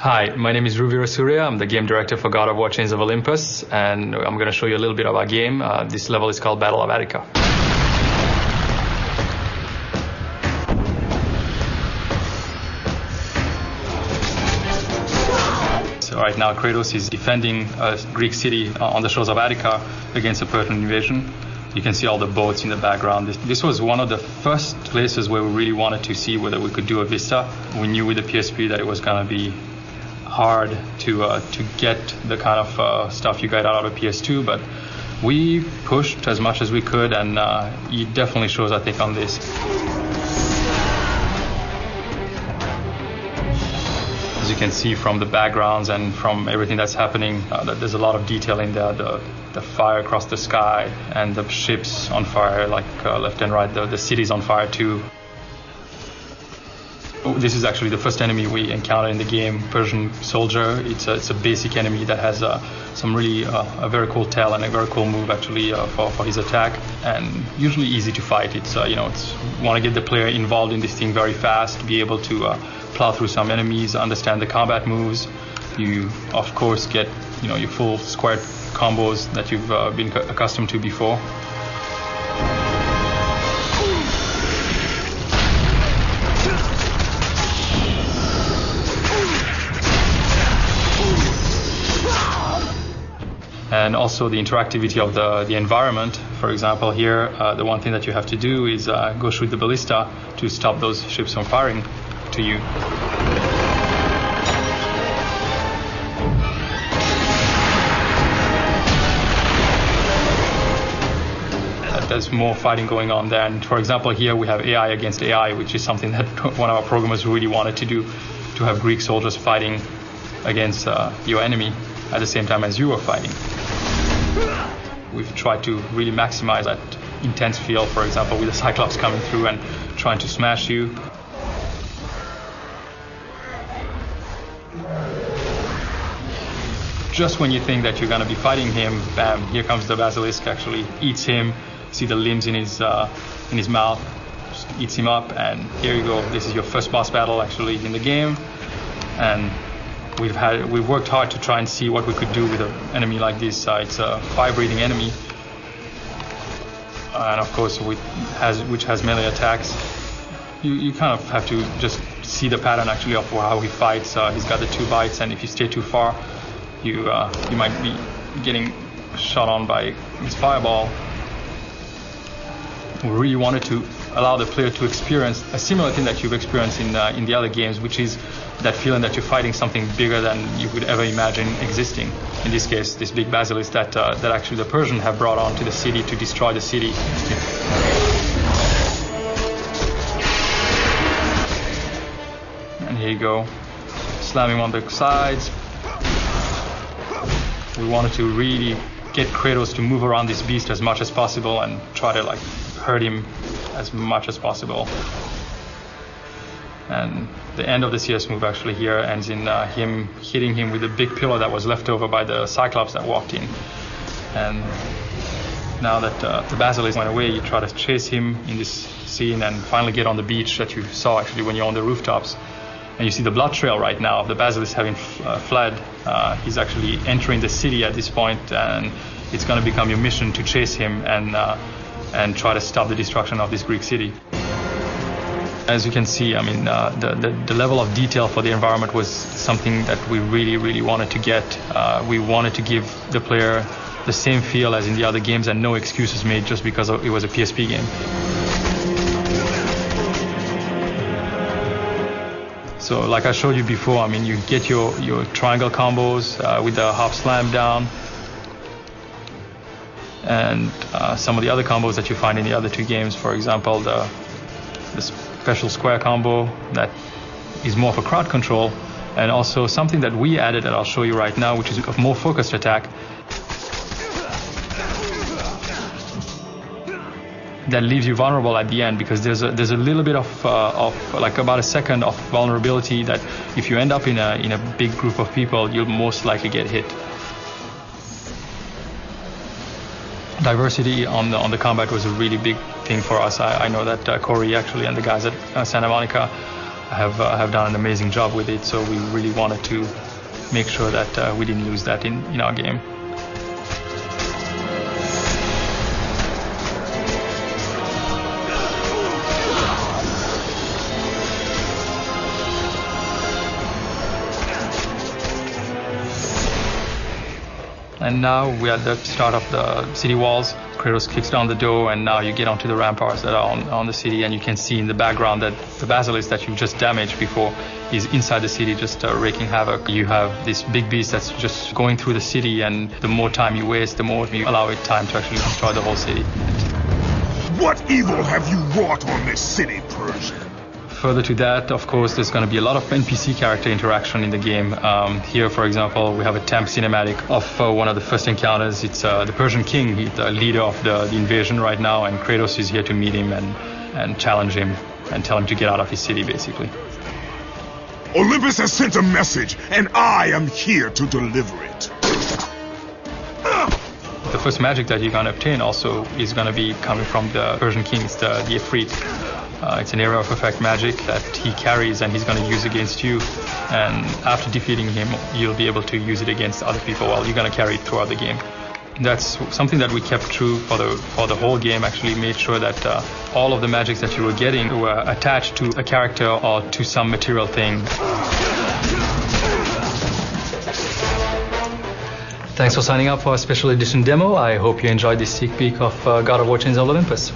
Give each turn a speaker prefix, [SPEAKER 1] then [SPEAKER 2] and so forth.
[SPEAKER 1] Hi, my name is Ruvira Surya. I'm the game director for God of War Chains of Olympus, and I'm going to show you a little bit of our game. This level is called Battle of Attica. So right now Kratos is defending a Greek city on the shores of Attica against a Persian invasion. You can see all the boats in the background. This was one of the first places where we really wanted to see whether we could do a vista. We knew with the PSP that it was going to be hard to get the kind of stuff you get out of a PS2, but we pushed as much as we could, and it definitely shows, I think, on this. As you can see from the backgrounds and from everything that's happening, there's a lot of detail in there. The fire across the sky and the ships on fire, like left and right. The city's on fire too. This is actually the first enemy we encounter in the game, Persian soldier. It's a basic enemy that has some really a very cool tail and a very cool move actually for his attack, and usually easy to fight. It's want to get the player involved in this thing very fast, be able to plow through some enemies, understand the combat moves. You of course get your full square combos that you've been accustomed to before. And also the interactivity of the environment. For example, here, the one thing that you have to do is go shoot the ballista to stop those ships from firing to you. There's more fighting going on there. And for example, here we have AI against AI, which is something that one of our programmers really wanted to do, to have Greek soldiers fighting against your enemy at the same time as you are fighting. We've tried to really maximize that intense feel, for example, with the Cyclops coming through and trying to smash you. Just when you think that you're going to be fighting him, bam, here comes the Basilisk, actually eats him. See the limbs in his mouth, just eats him up, and here you go. This is your first boss battle actually in the game, and we've worked hard to try and see what we could do with an enemy like this. It's a fire-breathing enemy, and of course which has melee attacks. You kind of have to just see the pattern actually of how he fights. He's got the 2 bites, and if you stay too far, you might be getting shot on by his fireball. We really wanted to allow the player to experience a similar thing that you've experienced in the other games, which is that feeling that you're fighting something bigger than you could ever imagine existing. In this case, this big basilisk that actually the Persians have brought onto the city to destroy the city. And here you go, slam him on the sides. We wanted to really get Kratos to move around this beast as much as possible and try to hurt him as much as possible. And the end of the CS move actually here ends in him hitting him with the big pillar that was left over by the Cyclops that walked in. And now that the Basilisk went away, you try to chase him in this scene and finally get on the beach that you saw actually when you're on the rooftops. And you see the blood trail right now of the Basilisk having fled. He's actually entering the city at this point, and it's going to become your mission to chase him and try to stop the destruction of this Greek city. As you can see, I mean, the level of detail for the environment was something that we really, really wanted to get. We wanted to give the player the same feel as in the other games, and no excuses made just because it was a PSP game. So like I showed you before, I mean, you get your triangle combos with the hop slam down, and some of the other combos that you find in the other 2 games. For example, the special square combo that is more for crowd control, and also something that we added that I'll show you right now, which is a more focused attack that leaves you vulnerable at the end, because there's a little bit of like about a second of vulnerability that if you end up in a big group of people, you'll most likely get hit. Diversity on the combat was a really big thing for us. I know that Corey actually and the guys at Santa Monica have done an amazing job with it. So we really wanted to make sure that we didn't lose that in our game. And now we're at the start of the city walls. Kratos kicks down the door, and now you get onto the ramparts that are on the city, and you can see in the background that the basilisk that you just damaged before is inside the city, just wreaking havoc. You have this big beast that's just going through the city, and the more time you waste, the more you allow it time to actually destroy the whole city.
[SPEAKER 2] What evil have you wrought on this city, Persian?
[SPEAKER 1] Further to that, of course, there's going to be a lot of NPC character interaction in the game. Here, for example, we have a temp cinematic of one of the first encounters. It's the Persian king. He's the leader of the invasion right now, and Kratos is here to meet him and challenge him and tell him to get out of his city, basically.
[SPEAKER 2] Olympus has sent a message, and I am here to deliver it.
[SPEAKER 1] The first magic that you're going to obtain also is going to be coming from the Persian king. It's the Ifrit. It's an area of effect magic that he carries, and he's going to use against you. And after defeating him, you'll be able to use it against other people while you're going to carry it throughout the game. That's something that we kept true for the whole game. Actually made sure that all of the magics that you were getting were attached to a character or to some material thing. Thanks for signing up for our special edition demo. I hope you enjoyed this sneak peek of God of War Chains of Olympus.